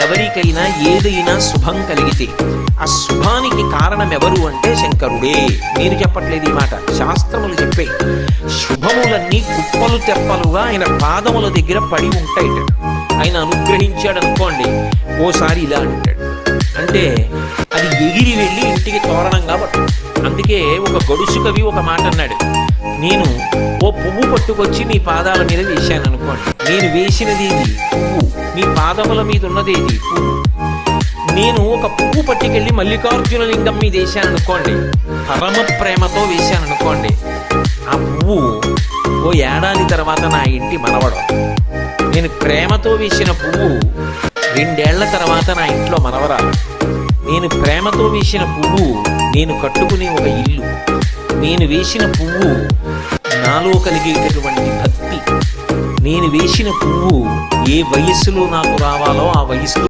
ఎవరికైనా ఏదైనా శుభం కలిగితే ఆ శుభానికి కారణం ఎవరు అంటే శంకరుడే. నేను చెప్పట్లేదు ఈ మాట, శాస్త్రములు చెప్పే. శుభములన్నీ కుప్పలు తెప్పలుగా ఆయన పాదముల దగ్గర పడి ఉంటాయి. ఆయన అనుగ్రహించాడు అనుకోండి, ఓసారి ఇలా అంటాడు అంటే అది ఎగిరి వెళ్ళి ఇంటికి తోరణంగా పట్టు. అందుకే ఒక గడుసు కవి ఒక మాట అన్నాడు, నేను ఓ పువ్వు పట్టుకొచ్చి మీ పాదాల మీద వేశాను అనుకోండి, నేను వేసినది ఏది పువ్వు, మీ పాదముల మీద ఉన్నది ఏది పువ్వు. నేను ఒక పువ్వు పట్టుకెళ్ళి మల్లికార్జున లింగం మీద వేశాను అనుకోండి, పరమ ప్రేమతో వేశాను అనుకోండి, ఆ పువ్వు ఓ ఏడాది తర్వాత నా ఇంటి మనవడం. నేను ప్రేమతో వేసిన పువ్వు 2 ఏళ్ల తర్వాత నా ఇంట్లో మనవరాలు. నేను ప్రేమతో వేసిన పువ్వు నేను కట్టుకునే ఒక ఇల్లు. నేను వేసిన పువ్వు నాలో కలిగేటటువంటి భక్తి. నేను వేసిన పువ్వు ఏ వయస్సులో నాకు రావాలో ఆ వయసులో